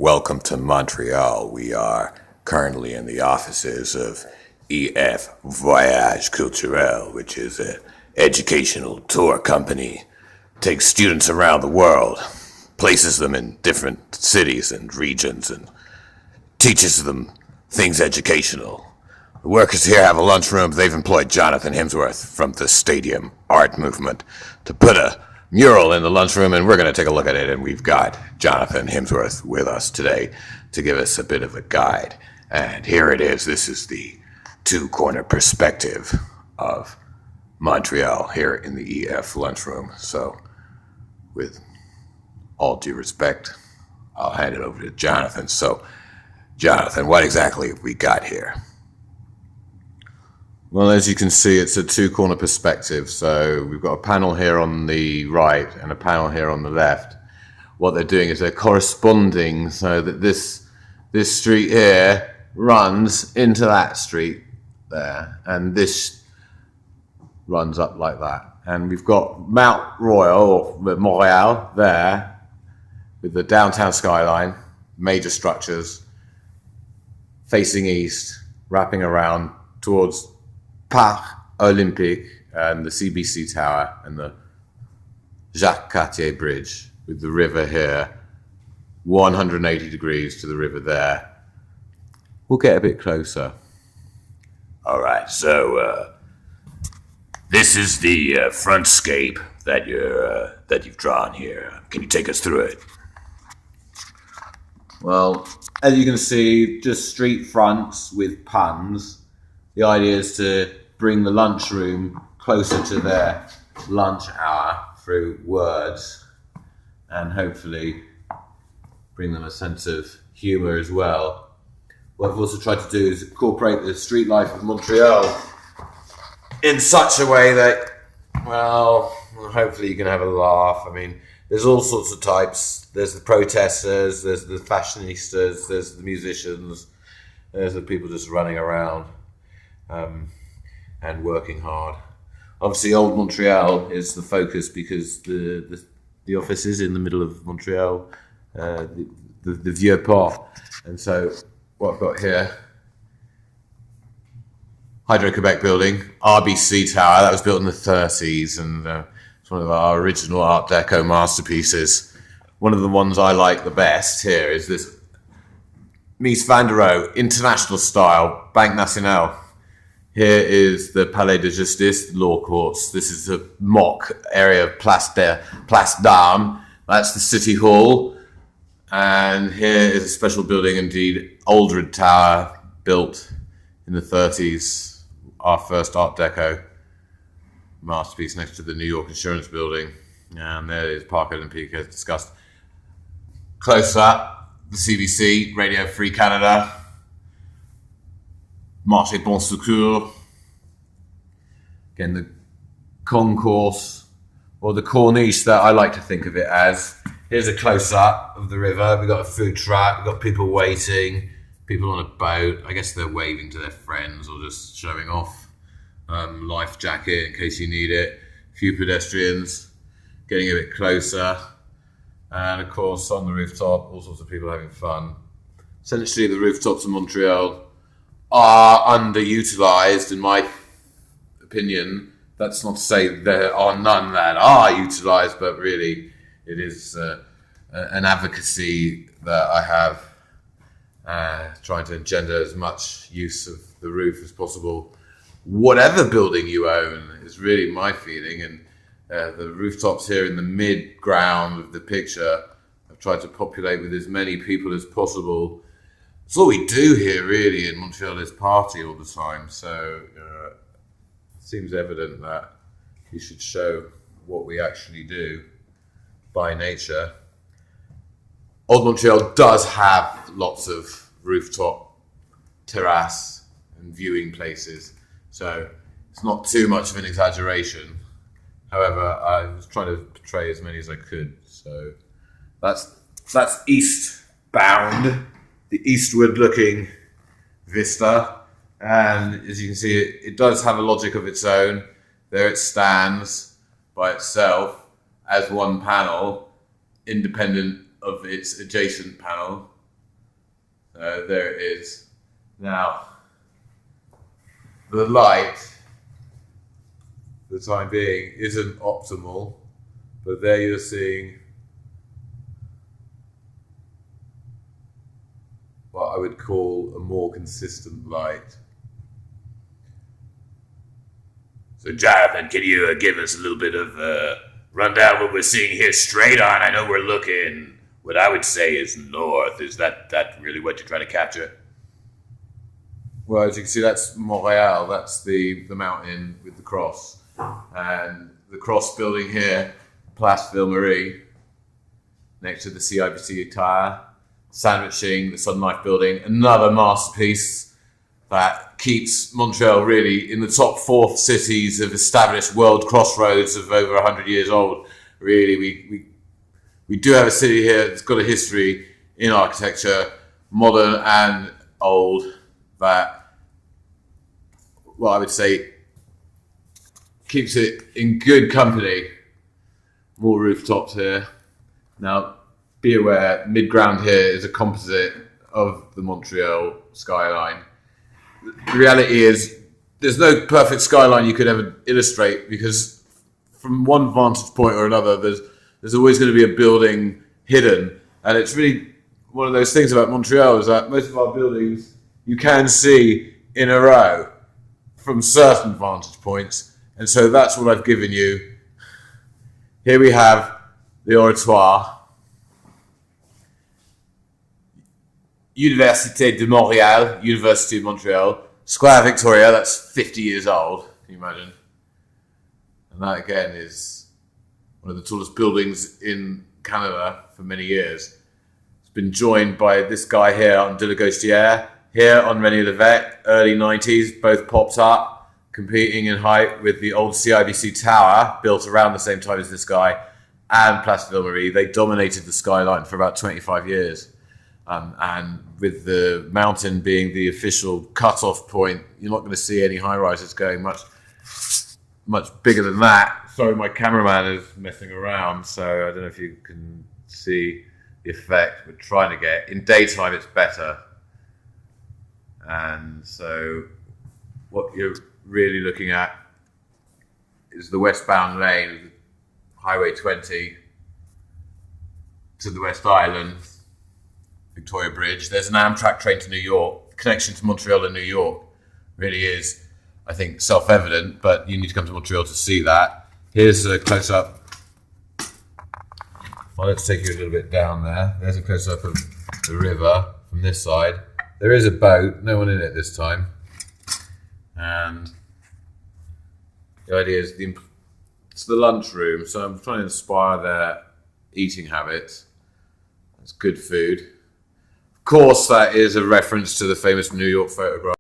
Welcome to Montreal. We are currently in the offices of EF Voyage Culturel, which is an educational tour company. Takes students around the world, places them in different cities and regions, and teaches them things educational. The workers here have a lunchroom. They've employed Jonathan Himsworth from the Stadium Art Movement to put a mural in the lunchroom, and we're going to take a look at it. And we've got Jonathan Himsworth with us today to give us a bit of a guide. And here it is. This is the two-corner perspective of Montreal here in the EF lunchroom. So, with all due respect, I'll hand it over to Jonathan. So, Jonathan, what exactly have we got here? Well, as you can see, it's a two-corner perspective. So we've got a panel here on the right and a panel here on the left. What they're doing is they're corresponding so that this street here runs into that street there, and this runs up like that. And we've got Mount Royal, or Montreal, there with the downtown skyline, major structures facing east, wrapping around towards Parc Olympique and the CBC Tower and the Jacques Cartier Bridge, with the river here, 180 degrees to the river there. We'll get a bit closer. All right, so this is the frontscape that you've drawn here. Can you take us through it? Well, as you can see, just street fronts with puns. The idea is to bring the lunchroom closer to their lunch hour through words, and hopefully bring them a sense of humour as well. What I've also tried to do is incorporate the street life of Montreal in such a way that, well, hopefully you can have a laugh. I mean, there's all sorts of types. There's the protesters, there's the fashionistas, there's the musicians, there's the people just running around and working hard. Obviously, Old Montreal is the focus because the office is in the middle of Montreal, the Vieux Port. And so what I've got here, Hydro-Quebec building, RBC Tower, that was built in the 30s, and it's one of our original Art Deco masterpieces. One of the ones I like the best here is this Mies van der Rohe, international style, Banque Nationale. Here is the Palais de Justice, law courts. This is a mock area of Place d'Armes. That's the City Hall. And here is a special building indeed, Aldred Tower, built in the 30s, our first Art Deco masterpiece next to the New York Insurance Building. And there is Parc Olympique, as discussed. Close up, the CBC, Radio Free Canada, Marché Bon Secours, again the concourse, or the corniche that I like to think of it as. Here's a close-up of the river. We've got a food truck, we've got people waiting, people on a boat. I guess they're waving to their friends or just showing off. Life jacket in case you need it. A few pedestrians getting a bit closer. And of course, on the rooftop, all sorts of people having fun. Essentially, the rooftops of Montreal are underutilized, in my opinion. That's not to say there are none that are utilized, but really it is an advocacy that I have, trying to engender as much use of the roof as possible. Whatever building you own is really my feeling, and the rooftops here in the mid-ground of the picture I've tried to populate with as many people as possible. It's all we do here, really, in Montreal is party all the time. So it seems evident that you should show what we actually do by nature. Old Montreal does have lots of rooftop terrace and viewing places, so it's not too much of an exaggeration. However, I was trying to portray as many as I could. So that's eastbound, the eastward-looking vista. And as you can see, it does have a logic of its own. There it stands by itself as one panel, independent of its adjacent panel. There it is. Now, the light, for the time being, isn't optimal, but there you're seeing what I would call a more consistent light. So, Jonathan, can you give us a little bit of rundown what we're seeing here straight on? I know we're looking what I would say is north. Is that really what you're trying to capture? Well, as you can see, that's Montreal. That's the mountain with the cross. And the cross building here, Place Ville-Marie, next to the CIBC Tower, sandwiching the Sun Life building, another masterpiece that keeps Montreal really in the top 4 cities of established world crossroads of over 100 years old. Really, we do have a city here that's got a history in architecture, modern and old, that, well, I would say keeps it in good company. More rooftops here. Now, be aware, mid-ground here is a composite of the Montreal skyline. The reality is, there's no perfect skyline you could ever illustrate, because from one vantage point or another, there's always going to be a building hidden. And it's really one of those things about Montreal is that most of our buildings you can see in a row from certain vantage points. And so that's what I've given you. Here we have the Oratoire. Université de Montréal, University of Montreal. Square Victoria, that's 50 years old, can you imagine? And that again is one of the tallest buildings in Canada for many years. It's been joined by this guy here on de la Gauchetière, here on René Lévesque, early 90s, both popped up, competing in height with the old CIBC Tower, built around the same time as this guy, and Place Ville-Marie. They dominated the skyline for about 25 years. And with the mountain being the official cut-off point, you're not going to see any high-rises going much bigger than that. Sorry, my cameraman is messing around, so I don't know if you can see the effect we're trying to get. In daytime, it's better. And so what you're really looking at is the westbound lane, Highway 20, to the West Island, Victoria Bridge. There's an Amtrak train to New York. The connection to Montreal and New York really is, I think, self-evident, but you need to come to Montreal to see that. Here's a close-up. Well, let's take you a little bit down there. There's a close-up of the river from this side. There is a boat, no one in it this time. And the idea is it's the lunchroom, so I'm trying to inspire their eating habits. It's good food. Of course, that is a reference to the famous New York photograph.